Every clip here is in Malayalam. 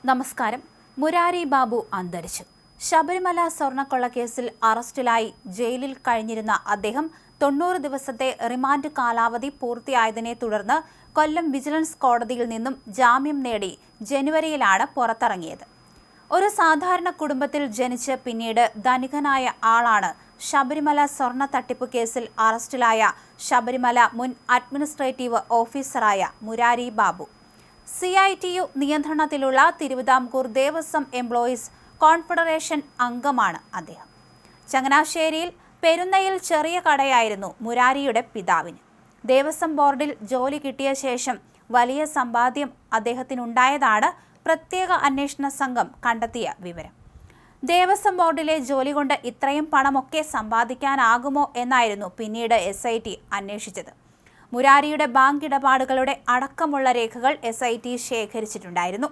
നമസ്കാരം. മുരാരി ബാബു അന്തരിച്ചു. ശബരിമല സ്വർണ്ണക്കൊള്ളക്കേസിൽ അറസ്റ്റിലായി ജയിലിൽ കഴിഞ്ഞിരുന്ന അദ്ദേഹം 90 ദിവസത്തെ റിമാൻഡ് കാലാവധി പൂർത്തിയായതിനെ തുടർന്ന് കൊല്ലം വിജിലൻസ് കോടതിയിൽ നിന്നും ജാമ്യം നേടി ജനുവരിയിലാണ് പുറത്തിറങ്ങിയത്. ഒരു സാധാരണ കുടുംബത്തിൽ ജനിച്ച് പിന്നീട് ധനികനായ ആളാണ് ശബരിമല സ്വർണ്ണ തട്ടിപ്പ് കേസിൽ അറസ്റ്റിലായ ശബരിമല മുൻ അഡ്മിനിസ്ട്രേറ്റീവ് ഓഫീസറായ മുരാരി ബാബു. CITU നിയന്ത്രണത്തിലുള്ള തിരുവിതാംകൂർ ദേവസ്വം എംപ്ലോയീസ് കോൺഫെഡറേഷൻ അംഗമാണ് അദ്ദേഹം. ചങ്ങനാശ്ശേരിയിൽ പെരുന്നയിൽ ചെറിയ കടയായിരുന്നു മുരാരിയുടെ പിതാവിന്. ദേവസ്വം ബോർഡിൽ ജോലി കിട്ടിയ ശേഷം വലിയ സമ്പാദ്യം അദ്ദേഹത്തിനുണ്ടായതാണ് പ്രത്യേക അന്വേഷണ സംഘം കണ്ടെത്തിയ വിവരം. ദേവസ്വം ബോർഡിലെ ജോലി കൊണ്ട് ഇത്രയും പണമൊക്കെ സമ്പാദിക്കാനാകുമോ എന്നായിരുന്നു പിന്നീട് SIT അന്വേഷിച്ചത്. മുരാരിയുടെ ബാങ്ക് ഇടപാടുകളുടെ അടക്കമുള്ള രേഖകൾ SIT ശേഖരിച്ചിട്ടുണ്ടായിരുന്നു.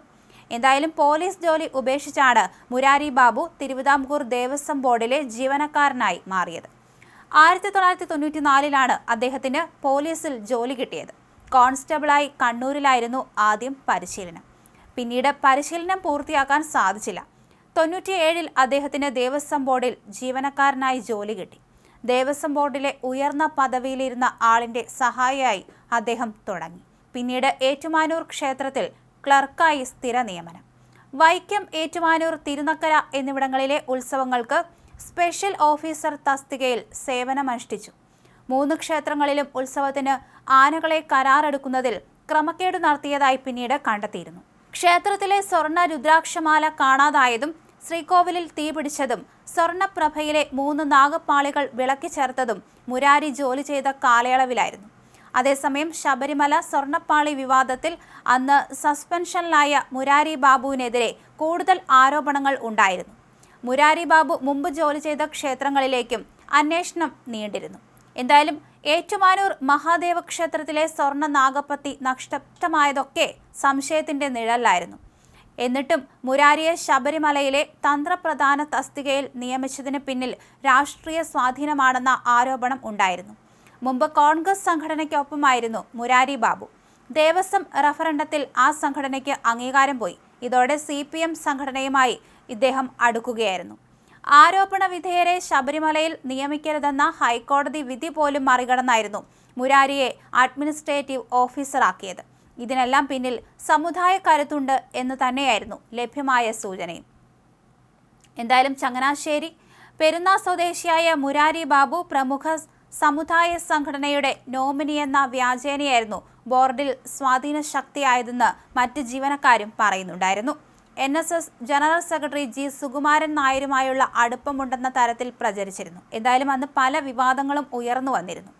എന്തായാലും പോലീസ് ജോലി ഉപേക്ഷിച്ചാണ് മുരാരി ബാബു തിരുവിതാംകൂർ ദേവസ്വം ബോർഡിലെ ജീവനക്കാരനായി മാറിയത്. 1994 അദ്ദേഹത്തിന് പോലീസിൽ ജോലി കിട്ടിയത്. കോൺസ്റ്റബിളായി കണ്ണൂരിലായിരുന്നു ആദ്യം പരിശീലനം. പിന്നീട് പരിശീലനം പൂർത്തിയാക്കാൻ സാധിച്ചില്ല. 97 അദ്ദേഹത്തിന് ദേവസ്വം ബോർഡിൽ ജീവനക്കാരനായി ജോലി കിട്ടി. ദേവസ്വം ബോർഡിലെ ഉയർന്ന പദവിയിലിരുന്ന ആളിന്റെ സഹായിയായി അദ്ദേഹം തുടങ്ങി. പിന്നീട് ഏറ്റുമാനൂർ ക്ഷേത്രത്തിൽ ക്ലർക്കായി സ്ഥിര നിയമനം. വൈക്കം, ഏറ്റുമാനൂർ, തിരുനക്കര എന്നിവിടങ്ങളിലെ ഉത്സവങ്ങൾക്ക് സ്പെഷ്യൽ ഓഫീസർ തസ്തികയിൽ സേവനമനുഷ്ഠിച്ചു. 3 ക്ഷേത്രങ്ങളിലും ഉത്സവത്തിന് ആനകളെ കരാറെടുക്കുന്നതിൽ ക്രമക്കേട് നടത്തിയതായി പിന്നീട് കണ്ടെത്തിയിരുന്നു. ക്ഷേത്രത്തിലെ സ്വർണ്ണ രുദ്രാക്ഷമാല കാണാതായതും ശ്രീകോവിലിൽ തീപിടിച്ചതും സ്വർണ്ണപ്രഭയിലെ 3 നാഗപ്പാളികൾ വിളക്കി ചേർത്തതും മുരാരി ജോലി ചെയ്ത കാലയളവിലായിരുന്നു. അതേസമയം ശബരിമല സ്വർണ്ണപ്പാളി വിവാദത്തിൽ അന്ന് സസ്പെൻഷനിലായ മുരാരി ബാബുവിനെതിരെ കൂടുതൽ ആരോപണങ്ങൾ ഉണ്ടായിരുന്നു. മുരാരി ബാബു മുമ്പ് ജോലി ചെയ്ത ക്ഷേത്രങ്ങളിലേക്കും അന്വേഷണം നീണ്ടിരുന്നു. എന്തായാലും ഏറ്റുമാനൂർ മഹാദേവ ക്ഷേത്രത്തിലെ സ്വർണ്ണ നാഗപ്പത്തി നഷ്ടമായതൊക്കെ സംശയത്തിന്റെ നിഴലായിരുന്നു. എന്നിട്ടും മുരാരിയെ ശബരിമലയിലെ തന്ത്രപ്രധാന തസ്തികയിൽ നിയമിച്ചതിന് പിന്നിൽ രാഷ്ട്രീയ സ്വാധീനമാണെന്ന ആരോപണം ഉണ്ടായിരുന്നു. മുമ്പ് കോൺഗ്രസ് സംഘടനയ്ക്കൊപ്പമായിരുന്നു മുരാരി ബാബു. ദേവസ്വം റഫറണ്ടത്തിൽ ആ സംഘടനയ്ക്ക് അംഗീകാരം പോയി. ഇതോടെ CPM സംഘടനയുമായി ഇദ്ദേഹം അടുക്കുകയായിരുന്നു. ആരോപണ വിധേയരെ ശബരിമലയിൽ നിയമിക്കരുതെന്ന ഹൈക്കോടതി വിധി പോലും മറികടന്നായിരുന്നു മുരാരിയെ അഡ്മിനിസ്ട്രേറ്റീവ് ഓഫീസറാക്കിയത്. ഇതിനെല്ലാം പിന്നിൽ സമുദായ കരുത്തുണ്ട് എന്ന് തന്നെയായിരുന്നു ലഭ്യമായ സൂചനയും. എന്തായാലും ചങ്ങനാശ്ശേരി പെരുന്ന സ്വദേശിയായ മുരാരി ബാബു പ്രമുഖ സമുദായ സംഘടനയുടെ നോമിനിയെന്ന വ്യാജേനയായിരുന്നു ബോർഡിൽ സ്വാധീന ശക്തിയായതെന്ന് മറ്റ് ജീവനക്കാരും പറയുന്നുണ്ടായിരുന്നു. NSS general secretary G. Sukumaran നായരുമായുള്ള അടുപ്പമുണ്ടെന്ന തരത്തിൽ പ്രചരിച്ചിരുന്നു. എന്തായാലും അന്ന് പല വിവാദങ്ങളും ഉയർന്നു വന്നിരുന്നു.